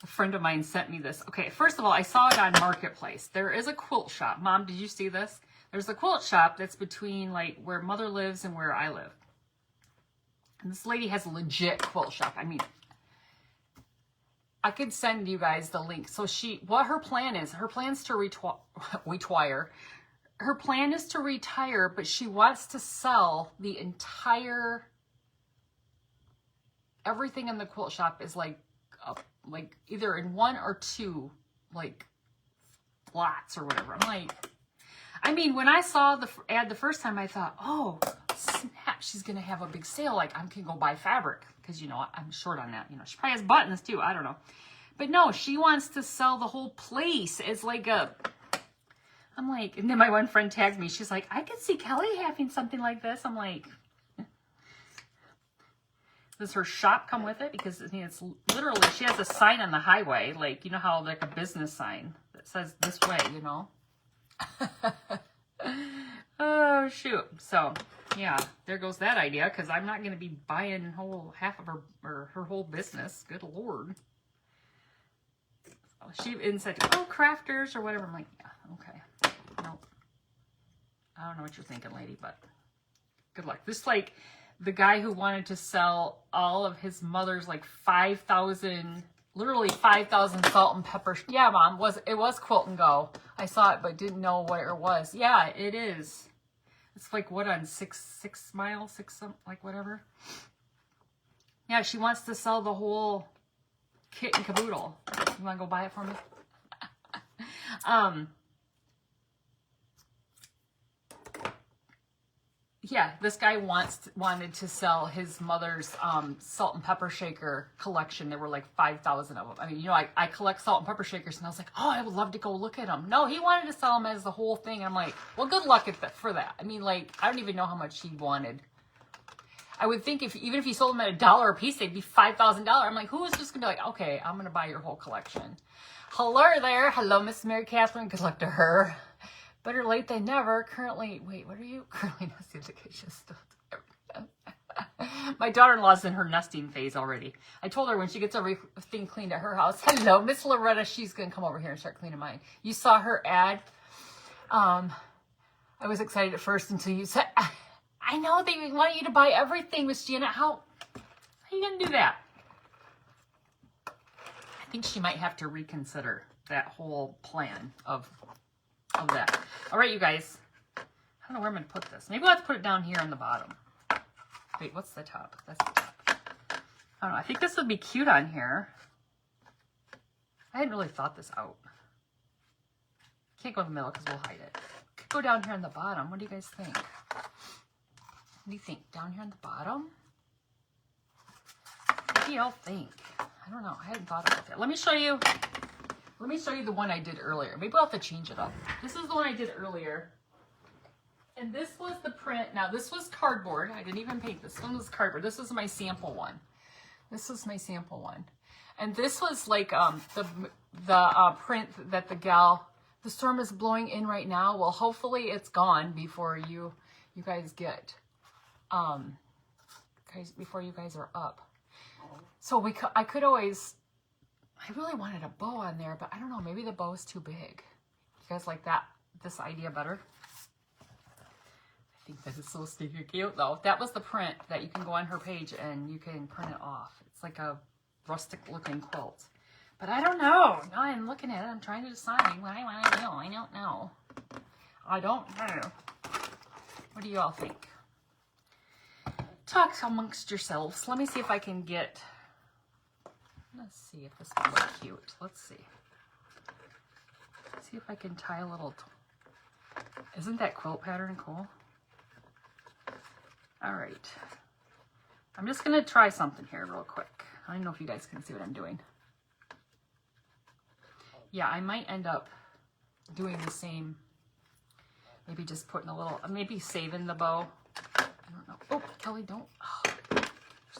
friend of mine sent me this. Okay, first of all, I saw it on Marketplace. There is a quilt shop. Mom, did you see this? There's a quilt shop that's between like where Mother lives and where I live. And this lady has a legit quilt shop. I mean, I could send you guys the link. So what her plan is to retire. Her plan is to retire, but she wants to sell the entire, everything in the quilt shop is like either in 1 or 2 like lots or whatever. I'm like, I mean, when I saw the ad the first time, I thought, oh, snap, she's going to have a big sale. Like, I can go buy fabric because, you know, I'm short on that. You know, she probably has buttons too. I don't know. But no, she wants to sell the whole place as like I'm like, and then my one friend tagged me. She's like, I could see Kelly having something like this. I'm like, does her shop come with it? Because I mean, it's literally, she has a sign on the highway, like, you know how like a business sign that says this way, you know? Oh, shoot. So, yeah, there goes that idea, because I'm not going to be buying half of her whole business. Good Lord. So she even said, oh, crafters or whatever. I'm like, yeah, okay. Nope. I don't know what you're thinking, lady, but good luck. This like the guy who wanted to sell all of his mother's like 5,000, literally 5,000 salt and pepper. Yeah, Mom, it was Quilt and Go. I saw it, but didn't know where it was. Yeah, it is. It's like what on 6 miles, like whatever. Yeah, she wants to sell the whole kit and caboodle. You want to go buy it for me? yeah, this guy wanted to sell his mother's salt and pepper shaker collection. There were like 5,000 of them. I mean, you know, I collect salt and pepper shakers, and I was like, oh, I would love to go look at them. No, he wanted to sell them as the whole thing. I'm like, well, good luck for that. I mean, like, I don't even know how much he wanted. I would think even if he sold them at $1 a piece, they'd be $5,000. I'm like, who is just gonna be like, okay, I'm gonna buy your whole collection? Hello there. Hello, Miss Mary Catherine. Good luck to her. Better late than never. Currently, wait, what are you? Currently nesting vacation still. My daughter-in-law's in her nesting phase already. I told her when she gets everything cleaned at her house, hello, Miss Loretta, she's going to come over here and start cleaning mine. You saw her ad. I was excited at first until you said, I know they want you to buy everything, Miss Janet. How are you going to do that? I think she might have to reconsider that whole plan of that. All right, you guys. I don't know where I'm going to put this. Maybe we'll have to put it down here on the bottom. Wait, what's the top? That's the top. I don't know. I think this would be cute on here. I hadn't really thought this out. Can't go in the middle because we'll hide it. Could go down here on the bottom. What do you guys think? What do you think? Down here on the bottom? What do y'all think? I don't know. I hadn't thought about that. Let me show you the one I did earlier. Maybe I'll have to change it up. This is the one I did earlier. And this was the print. Now, this was cardboard. I didn't even paint this. One was cardboard. This was my sample one. This was my sample one. And this was like the print that the gal, the storm is blowing in right now. Well, hopefully it's gone before you guys get, before you guys are up. So I could always, I really wanted a bow on there, but I don't know, maybe the bow is too big. You guys like this idea better? I think that is so stinking cute though. That was the print that you can go on her page and you can print it off. It's like a rustic looking quilt. But I don't know. Now I'm looking at it. I'm trying to decide what I want to do. I don't know. I don't know. What do you all think? Talk amongst yourselves. Let me see if I can get... Let's see if this will look cute. Let's see. See if I can tie a little... Isn't that quilt pattern cool? All right. I'm just going to try something here real quick. I don't know if you guys can see what I'm doing. Yeah, I might end up doing the same. Maybe just putting a little, maybe saving the bow. I don't know. Oh, Kelly, don't. Oh, you're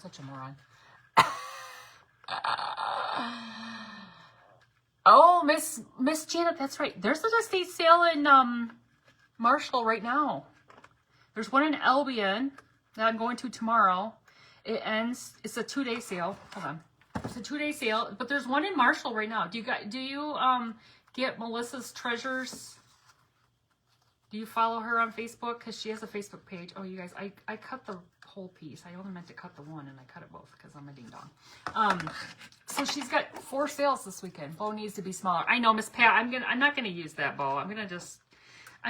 such a moron. Oh, Miss Janet, that's right. There's an estate sale in Marshall right now. There's one in Albion that I'm going to tomorrow. It ends. It's a 2-day sale. Hold on. It's a 2-day sale, but there's one in Marshall right now. Do you get Melissa's Treasures? Do you follow her on Facebook? Because she has a Facebook page. Oh, you guys, I cut the whole piece. I only meant to cut the one, and I cut it both because I'm a ding dong. So she's got 4 sales this weekend. Bow needs to be smaller. I know, Miss Pat. I'm not gonna use that bow. I'm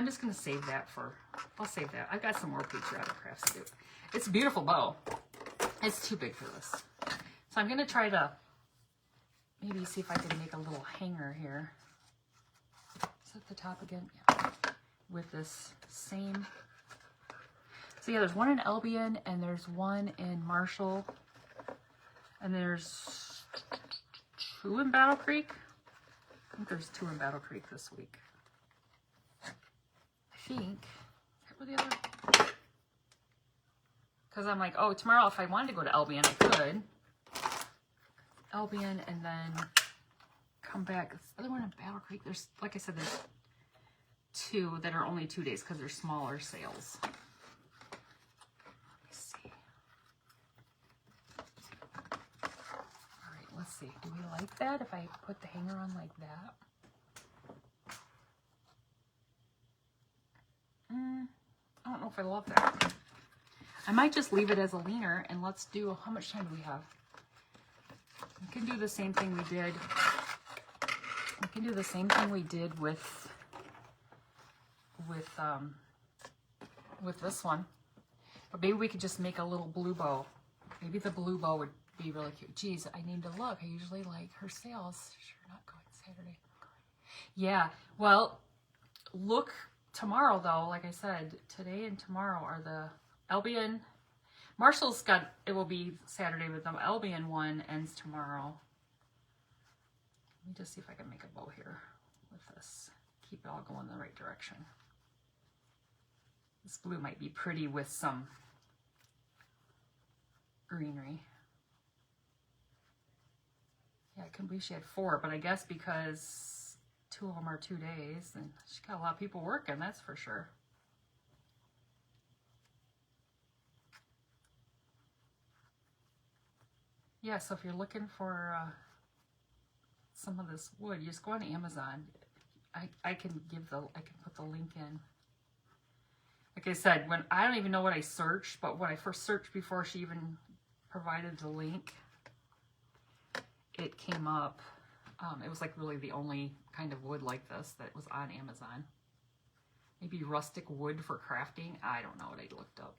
just gonna save that for. I'll save that. I've got some more patriotic crafts to do. It's a beautiful bow. It's too big for this. So I'm gonna try to maybe see if I can make a little hanger here. Is that the top again? Yeah. With this same. So yeah, there's one in Albion and there's one in Marshall. And there's 2 in Battle Creek. I think there's 2 in Battle Creek this week. I think. Where the other? Because I'm like, oh, tomorrow if I wanted to go to Albion, I could. Albion and then come back. This other one in Battle Creek. There's, like I said, there's 2 that are only 2 days because they're smaller sales. Let me see. All right, let's see. Do we like that if I put the hanger on like that? I don't know if I love that. I might just leave it as a leaner and let's do, how much time do we have? We can do the same thing we did. We can do the same thing we did with this one. But maybe we could just make a little blue bow. Maybe the blue bow would be really cute. Geez, I need to look. I usually like her sales. Sure, not going Saturday. Yeah, well, look tomorrow though, like I said, today and tomorrow are the Albion. Marshall's got, it will be Saturday, but the Albion one ends tomorrow. Let me just see if I can make a bow here with this. Keep it all going in the right direction. This blue might be pretty with some greenery. Yeah, I couldn't believe she had 4, but I guess because 2 of them are 2 days, and she got a lot of people working, that's for sure. Yeah, so if you're looking for some of this wood, you just go on Amazon. I can put the link in. Like I said, when I don't even know what I searched, but when I first searched before she even provided the link, it came up. It was like really the only kind of wood like this that was on Amazon. Maybe rustic wood for crafting. I don't know what I looked up.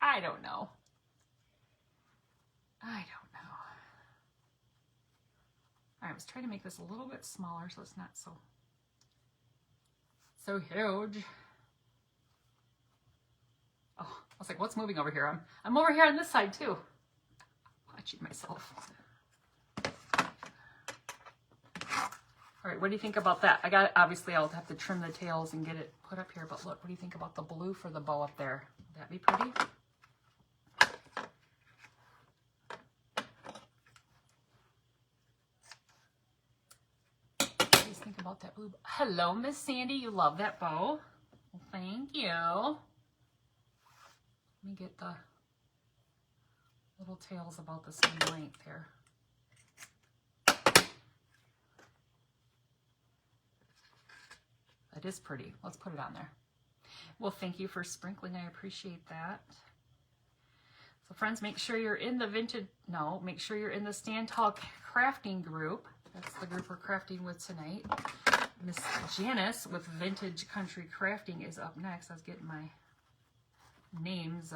I don't know. I don't know. All right, I was trying to make this a little bit smaller so it's not so huge. Oh, I was like, what's moving over here? I'm over here on this side too. Watching myself. All right, what do you think about that? Obviously I'll have to trim the tails and get it put up here, but look, what do you think about the blue for the bow up there? Would that be pretty? Think about that blue. Hello, Miss Sandy. You love that bow. Well, thank you. Let me get the little tails about the same length here. That is pretty. Let's put it on there. Well, thank you for sprinkling. I appreciate that. So friends, make sure you're in the make sure you're in the Stand Tall crafting group. That's the group we're crafting with tonight. Miss Janice with Vintage Country Crafting is up next. I was getting my names.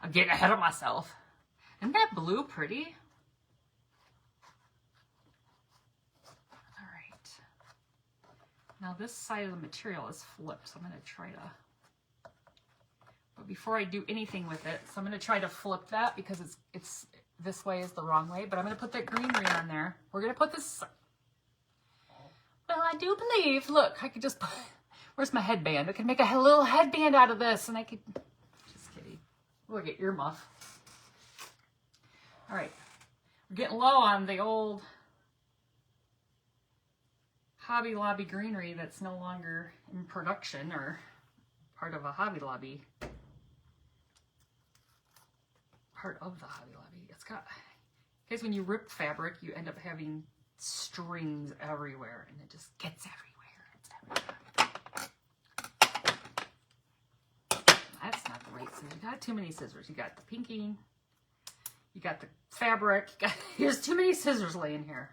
I'm getting ahead of myself. Isn't that blue pretty? All right. Now this side of the material is flipped, so I'm going to try to... But before I do anything with it, so I'm going to try to flip that because it's this way is the wrong way, but I'm going to put that greenery on there. We're going to put this, well, I do believe, look, I could just put, where's my headband? I could make a little headband out of this, and I could, just kidding. Look at earmuff. All right, we're getting low on the old Hobby Lobby greenery that's no longer in production or part of a Hobby Lobby. Part of the Hobby Lobby. It's got, because when you rip fabric, you end up having strings everywhere, and it just gets everywhere. It's everywhere. That's not the right scissors. You got too many scissors. You got the pinking. You got the fabric. Here's too many scissors laying here.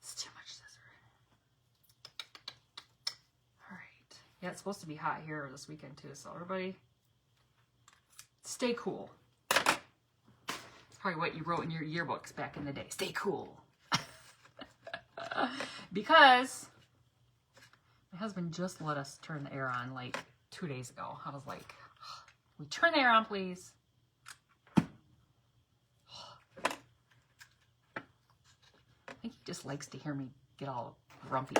It's too much scissor. All right. Yeah, it's supposed to be hot here this weekend too, so everybody stay cool. Probably what you wrote in your yearbooks back in the day. Stay cool. Because my husband just let us turn the air on like 2 days ago. I was like, we turn the air on, please. I think he just likes to hear me get all grumpy.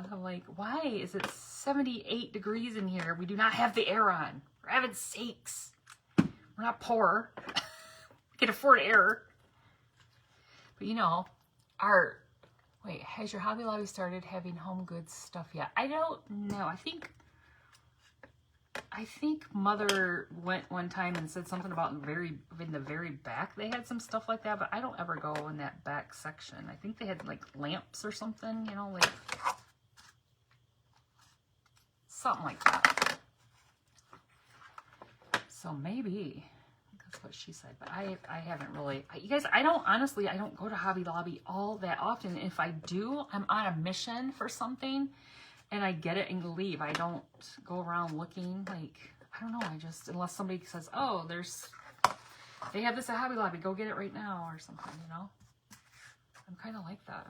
I'm like, why is it 78 degrees in here? We do not have the air on. For heaven's sakes. We're not poor. We can afford air. But you know, wait, has your Hobby Lobby started having home goods stuff yet? I don't know. I think Mother went one time and said something about in the very back they had some stuff like that, but I don't ever go in that back section. I think they had like lamps or something, you know, like something like that. So maybe that's what she said, but I haven't really, you guys, I don't go to Hobby Lobby all that often. If I do, I'm on a mission for something and I get it and leave. I don't go around looking, like, I don't know, I just, unless somebody says, oh, there's They have this at Hobby Lobby. Go get it right now or something, you know? I'm kind of like that.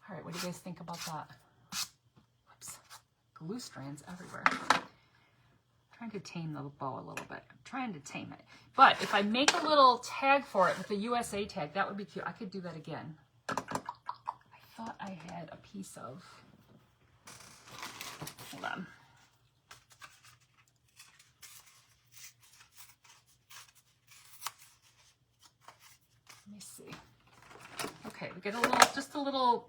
All right, what do you guys think about that? Whoops. Glue strands everywhere. I'm trying to tame the bow a little bit. I'm trying to tame it. But if I make a little tag for it with the USA tag, that would be cute. I could do that again. I thought I had a piece of... Hold on. Let me see. Okay, we get a little, just a little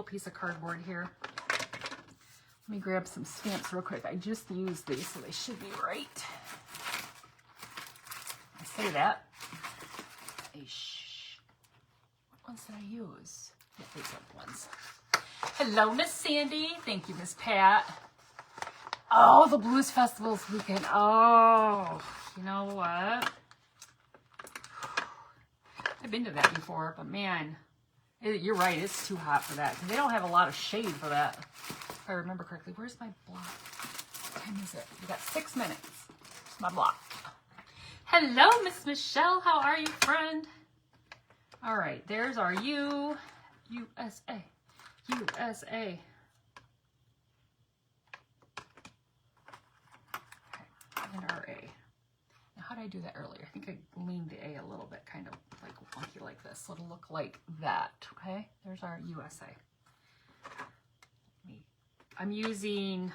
piece of cardboard here. Let me grab some stamps real quick. I just used these, so they should be right. I say that. What ones did I use? Yeah, these are the ones. Hello, Miss Sandy. Thank you, Miss Pat. Oh, the Blues Festival's weekend. Oh, you know what? I've been to that before, but man, you're right. It's too hot for that. They don't have a lot of shade for that. If I remember correctly. Where's my block? What time is it? We got 6 minutes. It's my block. Hello, Miss Michelle. How are you, friend? All right. There's our USA. USA. Okay. And our A. Now, how did I do that earlier? I think I leaned the A a little bit, kind of like wonky like this. So it'll look like that. Okay. There's our USA. I'm using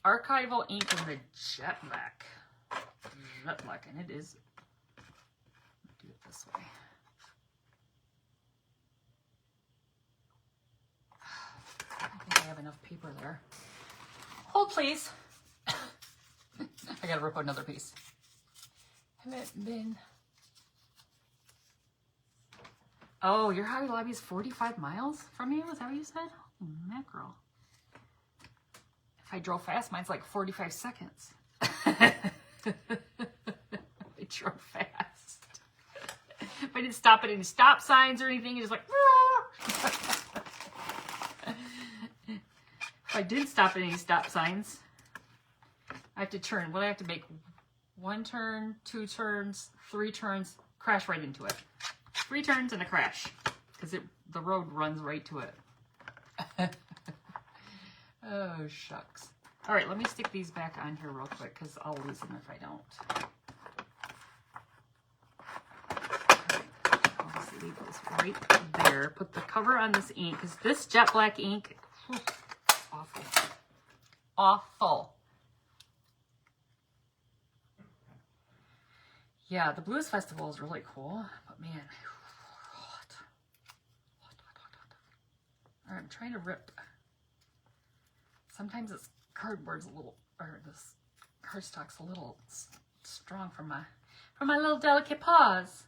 archival ink in the jet black. Jet black, and it is. Do it this way. I think I have enough paper there. Hold, please. I gotta rip another piece. Haven't been. Oh, your Hobby Lobby is 45 miles from you? Is that what you said? Oh, mackerel. If I drove fast, mine's like 45 seconds. I drove fast. If I didn't stop at any stop signs or anything, it's just like... If I did stop at any stop signs, I have to turn. What do I have to make? 1 turn, 2 turns, 3 turns, crash right into it. 3 turns and a crash. Because the road runs right to it. Oh, shucks. All right, let me stick these back on here real quick because I'll lose them if I don't. All right, I'll just leave those right there. Put the cover on this ink because this jet black ink, awful. Awful. Yeah, the Blues Festival is really cool, but man, hot. All right, I'm trying to rip. Sometimes this cardboard's a little, or this cardstock's a little strong for my little delicate paws.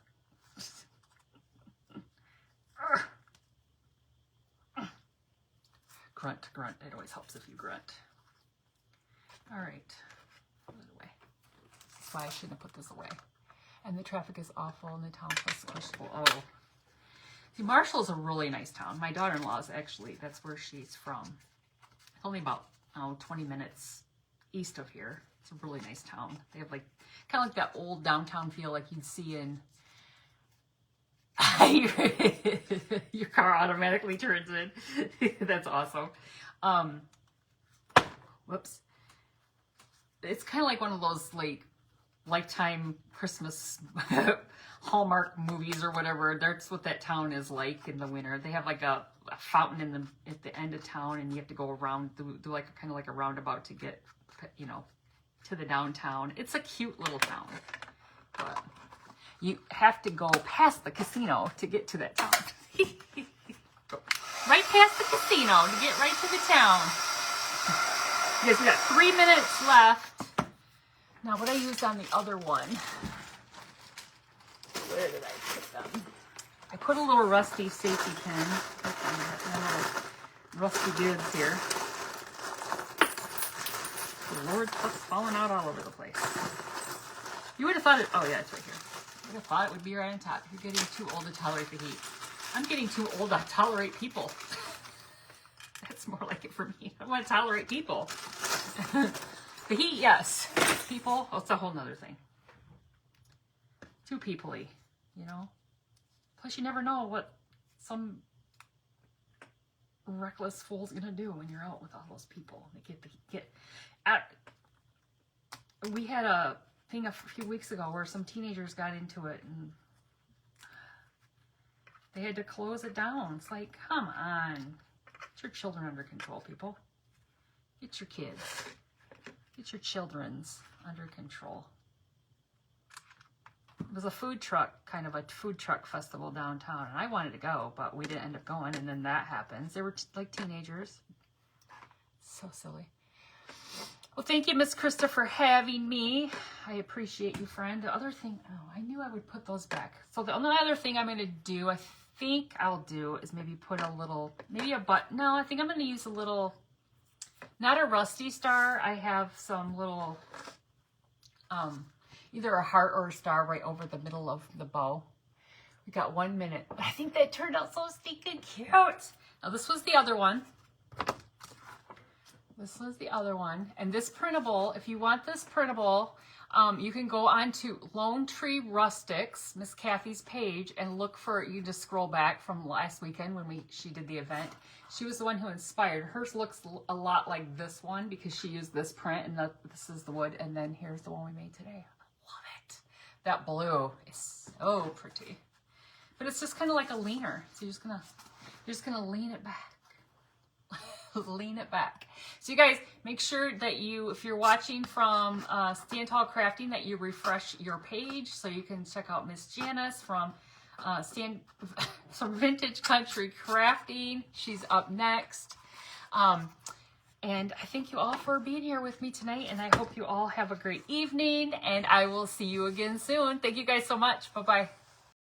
Grunt, grunt. It always helps if you grunt. All right, put it away. That's why I shouldn't have put this away. And the traffic is awful, and the town plus questionable. Oh, see, Marshall's a really nice town. My daughter-in-law's actually, that's where she's from. Only about 20 minutes east of here. It's a really nice town. They have like kind of like that old downtown feel like you'd see in your car automatically turns in. That's awesome. Whoops. It's kind of like one of those like Lifetime Christmas Hallmark movies or whatever. That's what that town is like in the winter. They have like a fountain at the end of town, and you have to go around, do like kind of like a roundabout to get, you know, to the downtown. It's a cute little town, but you have to go past the casino to get to that town. Right past the casino to get right to the town. Yes, we got 3 minutes left. Now, what I used on the other one, where did I put them? I put a little rusty safety pin. Rusty goods here. The Lord, stuff's falling out all over the place. You would have thought it, oh yeah, it's right here. You would have thought it would be right on top. You're getting too old to tolerate the heat. I'm getting too old to tolerate people. That's more like it for me. I want to tolerate people. The heat, yes. People, oh, it's a whole nother thing. Too people-y, you know? Plus, you never know what some reckless fool's gonna do when you're out with all those people. They get at. We had a thing a few weeks ago where some teenagers got into it and they had to close it down. It's like, come on. Get your children under control, people. Get your kids. Get your children's under control. It was a food truck, kind of a food truck festival downtown, and I wanted to go, but we didn't end up going, and then that happens. They were like teenagers. So silly. Well, thank you, Miss Krista, for having me. I appreciate you, friend. The other thing, oh, I knew I would put those back. So the only other thing I'm going to do, I think I'll do, is maybe put a little, maybe a button. No, I think I'm going to use a little, not a rusty star. I have some little, either a heart or a star right over the middle of the bow. We got 1 minute. But I think that turned out so stinking cute. Now, this was the other one. This was the other one. And this printable, if you want this printable, you can go on to Lone Tree Rustics, Miss Kathy's page, and look for, you just scroll back from last weekend when she did the event. She was the one who inspired. Hers looks a lot like this one because she used this print, and this is the wood, and then here's the one we made today. I love it. That blue is so pretty. But it's just kind of like a leaner. So you're just gonna lean it back. Lean it back. So you guys, make sure that if you're watching from Stand Tall Crafting, that you refresh your page so you can check out Miss Janice from some Vintage Country Crafting. She's up next. And I thank you all for being here with me tonight, and I hope you all have a great evening, and I will see you again soon. Thank you guys so much. Bye-bye.